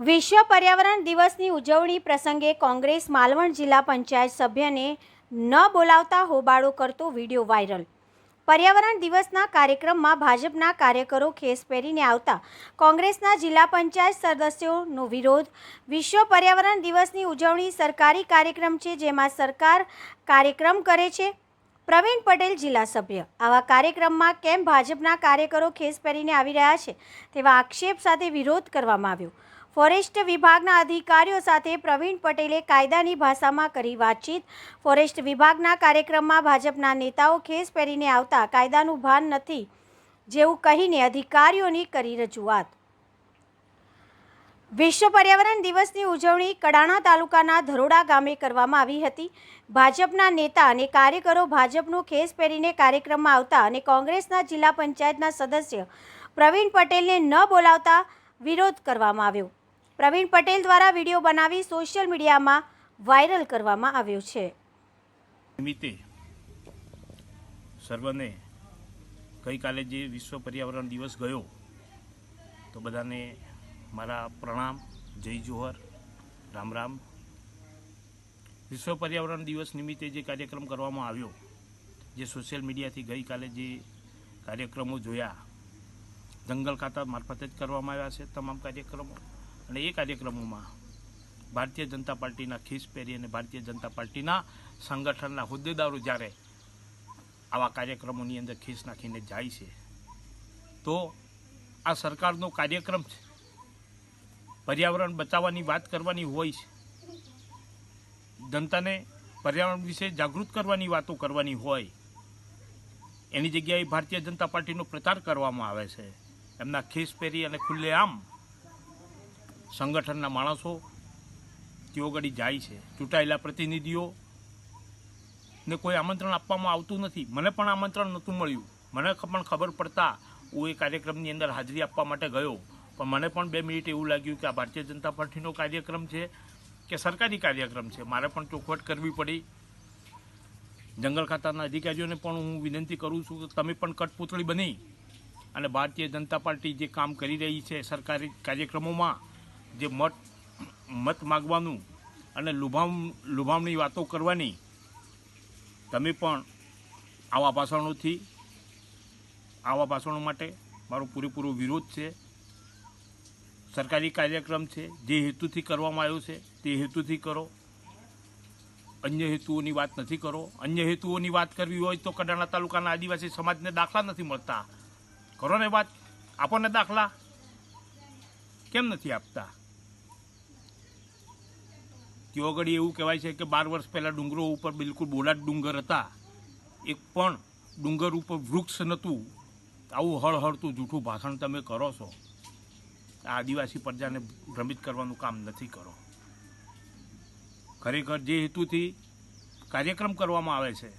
વિશ્વ પર્યાવરણ દિવસની ઉજવણી પ્રસંગે કોંગ્રેસ માલવણ જિલ્લા પંચાયત સભ્યને ન બોલાવતા હોબાળો કરતો વિડીયો વાયરલ। પર્યાવરણ દિવસના કાર્યક્રમમાં ભાજપના કાર્યકરો ખેસ પહેરીને આવતા કોંગ્રેસના જિલ્લા પંચાયત સદસ્યોનો વિરોધ। વિશ્વ પર્યાવરણ દિવસની ઉજવણી સરકારી કાર્યક્રમ છે, જેમાં સરકાર કાર્યક્રમ કરે છે। પ્રવીણ પટેલ જિલ્લા સભ્ય આવા કાર્યક્રમમાં કેમ ભાજપના કાર્યકરો ખેસ પહેરીને આવી રહ્યા છે તેવા આક્ષેપ સાથે વિરોધ કરવામાં આવ્યો। ફોરેસ્ટ વિભાગના અધિકારીઓ સાથે પ્રવીણ પટેલે કાયદાની ભાષામાં કરી વાતચીત। ફોરેસ્ટ વિભાગના કાર્યક્રમમાં ભાજપના નેતાઓ ખેસ પહેરીને આવતા કાયદાનું ભાન નથી જેવું કહીને અધિકારીઓની કરી રજૂઆત। વિશ્વ પર્યાવરણ દિવસની ઉજવણી કડાણા તાલુકાના ધરોડા ગામે કરવામાં આવી હતી। ભાજપના નેતા અને કાર્યકરો ભાજપનો ખેસ પહેરીને કાર્યક્રમમાં આવતા અને કોંગ્રેસના જિલ્લા પંચાયતના સદસ્ય પ્રવીણ પટેલને ન બોલાવતા વિરોધ કરવામાં આવ્યો। પ્રવીણ પટેલ દ્વારા વિડીયો બનાવી સોશિયલ મીડિયામાં વાયરલ કરવામાં આવ્યો છે। નિમિત્તે સર્વને ગઈકાલે જે વિશ્વ પર્યાવરણ દિવસ ગયો તો બધાને મારા પ્રણામ, જય જોહર, રામ રામ। વિશ્વ પર્યાવરણ દિવસ નિમિત્તે જે કાર્યક્રમ કરવામાં આવ્યો, જે સોશિયલ મીડિયાથી ગઈકાલે જે કાર્યક્રમો જોયા, જંગલ ખાતા મારફતે જ કરવામાં આવ્યા છે તમામ કાર્યક્રમો। અને એ કાર્યક્રમોમાં ભારતીય જનતા પાર્ટીના ખીસ પહેરી અને ભારતીય જનતા પાર્ટીના સંગઠનના હોદ્દેદારો જ્યારે આવા કાર્યક્રમોની અંદર ખીસ નાખીને જાય છે તો આ સરકારનો કાર્યક્રમ છે, પર્યાવરણ બચાવવાની વાત કરવાની હોય છે, જનતાને પર્યાવરણ વિશે જાગૃત કરવાની વાતો કરવાની હોય, એની જગ્યાએ ભારતીય જનતા પાર્ટીનો પ્રચાર કરવામાં આવે છે। એમના ખેસ પહેરી અને ખુલ્લેઆમ સંગઠનના માણસો તેઓ ગળી જાય છે। ચૂંટાયેલા પ્રતિનિધિઓ ને કોઈ આમંત્રણ આપવામાં આવતું નથી। મને પણ આમંત્રણ નહોતું મળ્યું। મને પણ ખબર પડતા હું એ કાર્યક્રમની અંદર હાજરી આપવા માટે ગયો, પણ મને પણ 2 મિનિટ એવું લાગ્યું કે આ ભારતીય જનતા પાર્ટીનો કાર્યક્રમ છે કે સરકારી કાર્યક્રમ છે। મારે પણ ચોખવટ કરવી પડી। જંગલ ખાતાના અધિકારીઓને પણ હું વિનંતી કરું છું કે તમે પણ કઠપૂતળી બની અને ભારતીય જનતા પાર્ટી જે કામ કરી રહી છે સરકારી કાર્યક્રમોમાં, જે મત માગવાનું અને લુભામણી વાતો કરવાની, તમે પણ આવા ભાષણો માટે મારો પૂરેપૂરો વિરોધ છે। સરકારી કાર્યક્રમ છે, જે હેતુથી કરવામાં આવ્યો છે તે હેતુથી કરો, અન્ય હેતુઓની વાત નથી કરો। અન્ય હેતુઓની વાત કરવી હોય તો કડાણા તાલુકાના આદિવાસી સમાજને દાખલા નથી મળતા, કરો ને વાત, આપણને દાખલા કેમ નથી આપતા? તેઓ ઘડી એવું કહેવાય છે કે 12 વર્ષ પહેલાં ડુંગરો ઉપર બિલકુલ બોલા જ ડુંગર હતા, એક પણ ડુંગર ઉપર વૃક્ષ નહોતું। આવું હળહળતું જૂઠું ભાષણ તમે કરો છો, આ આદિવાસી પ્રજાને ભ્રમિત કરવાનું કામ નથી કરો। ખરેખર જે હેતુથી કાર્યક્રમ કરવામાં આવે છે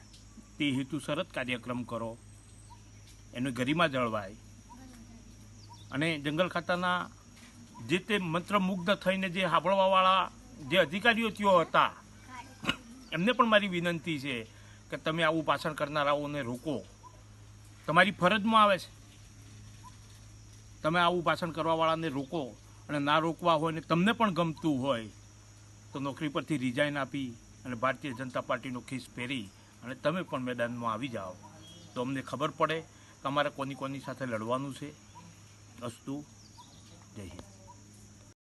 તે હેતુસર જ કાર્યક્રમ કરો, એની ગરિમા જળવાય। અને જંગલ ખાતાના જે તે મંત્રમુગ્ધ થઈને જે સાંભળવાવાળા જે અધિકારીઓ તેઓ હતા, એમને પણ મારી વિનંતી છે કે તમે આવું ભાષણ કરનારાઓને રોકો, તમારી ફરજમાં આવે છે। તમે આવું ભાષણ કરવાવાળાને રોકો, અને ના રોકવા હોય ને તમને પણ ગમતું હોય તો નોકરી પરથી રિઝાઇન આપી અને ભારતીય જનતા પાર્ટીનો ખીસ પહેરી અને તમે પણ મેદાનમાં આવી જાઓ, તો અમને ખબર પડે કે અમારે કોની સાથે લડવાનું છે। અસ્તુ, જય હિન્દ।